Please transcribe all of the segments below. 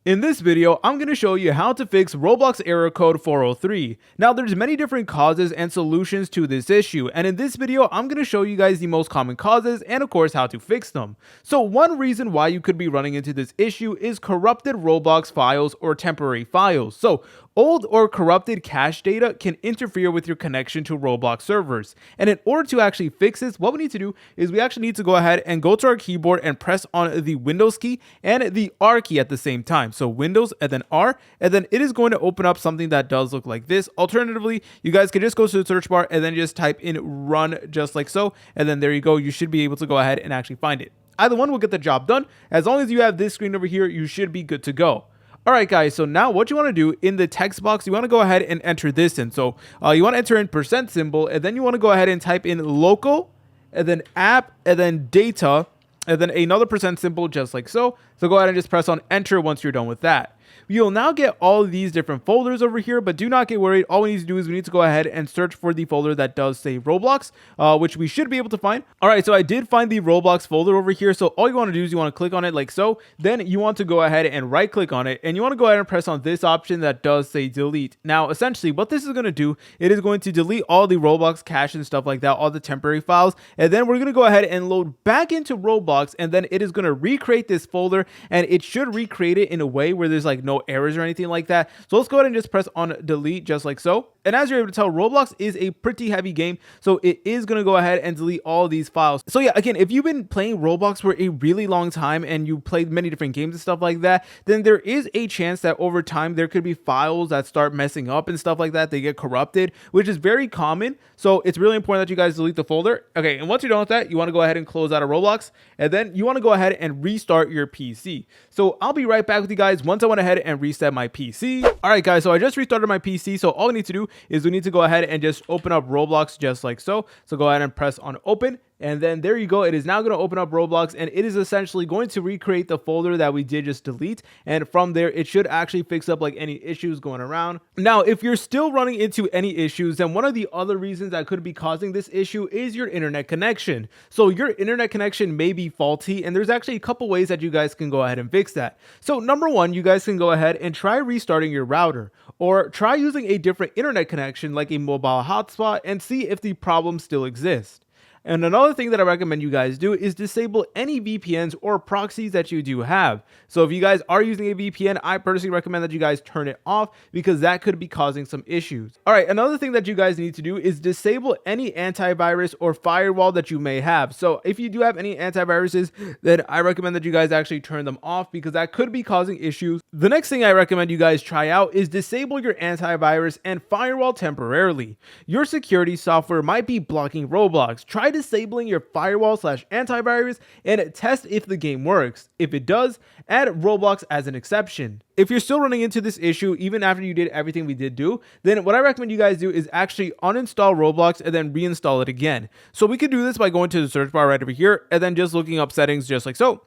In this video, I'm going to show you how to fix Roblox error code 403. Now, there's many different causes and solutions to this issue, and in this video, I'm going to show you guys the most common causes and of course how to fix them. So one reason why you could be running into this issue is corrupted Roblox files or temporary files. So old or corrupted cache data can interfere with your connection to Roblox servers. And in order to actually fix this, what we need to do is we actually need to go ahead and go to our keyboard and press on the Windows key and the R key at the same time. So Windows and then R, and then it is going to open up something that does look like this. Alternatively, you guys can just go to the search bar and then just type in run just like so. And then there you go. You should be able to go ahead and actually find it. Either one will get the job done. As long as you have this screen over here, you should be good to go. Alright guys, so now what you want to do in the text box, you want to go ahead and enter this in. So you want to enter in percent symbol, and then you want to go ahead and type in local, and then app, and then data, and then another percent symbol just like so. So go ahead and just press on enter once you're done with that. You'll now get all of these different folders over here, but do not get worried. All we need to do is we need to go ahead and search for the folder that does say Roblox, which we should be able to find. All right, so I did find the Roblox folder over here. So all you want to do is you want to click on it like so. Then you want to go ahead and right click on it, and you want to go ahead and press on this option that does say delete. Now, essentially what this is going to do, it is going to delete all the Roblox cache and stuff like that, all the temporary files. And then we're going to go ahead and load back into Roblox, and then it is going to recreate this folder, and it should recreate it in a way where there's like no errors or anything like that. So let's go ahead and just press on delete just like so. And as you're able to tell, Roblox is a pretty heavy game, so it is going to go ahead and delete all these files. So yeah, again, if you've been playing Roblox for a really long time and you played many different games and stuff like that, then there is a chance that over time there could be files that start messing up and stuff like that. They get corrupted, which is very common. So it's really important that you guys delete the folder. Okay, and once you're done with that, you want to go ahead and close out of Roblox, and then you want to go ahead and restart your PC. So I'll be right back with you guys once I went ahead and reset my PC. All right guys, so I just restarted my PC. So all we need to do is we need to go ahead and just open up Roblox just like so. So go ahead and press on open. And then there you go. It is now going to open up Roblox, and it is essentially going to recreate the folder that we did just delete. And from there, it should actually fix up like any issues going around. Now, if you're still running into any issues, then one of the other reasons that could be causing this issue is your internet connection. So your internet connection may be faulty, and there's actually a couple ways that you guys can go ahead and fix that. So number one, you guys can go ahead and try restarting your router, or try using a different internet connection like a mobile hotspot and see if the problem still exists. And another thing that I recommend you guys do is disable any VPNs or proxies that you do have. So if you guys are using a VPN, I personally recommend that you guys turn it off, because that could be causing some issues. All right, another thing that you guys need to do is disable any antivirus or firewall that you may have. So if you do have any antiviruses, then I recommend that you guys actually turn them off, because that could be causing issues. The next thing I recommend you guys try out is disable your antivirus and firewall temporarily. Your security software might be blocking Roblox. Try disabling your firewall / antivirus and test if the game works. If it does, add Roblox as an exception. If you're still running into this issue even after you did everything we did do, then what I recommend you guys do is actually uninstall Roblox and then reinstall it again. So we could do this by going to the search bar right over here and then just looking up settings just like so.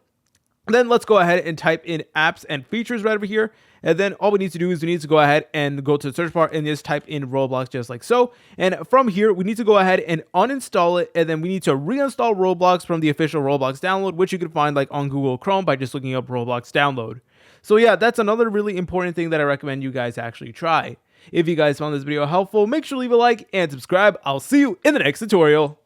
Then let's go ahead and type in apps and features right over here. And then all we need to do is we need to go ahead and go to the search bar and just type in Roblox just like so. And from here, we need to go ahead and uninstall it. And then we need to reinstall Roblox from the official Roblox download, which you can find like on Google Chrome by just looking up Roblox download. So yeah, that's another really important thing that I recommend you guys actually try. If you guys found this video helpful, make sure to leave a like and subscribe. I'll see you in the next tutorial.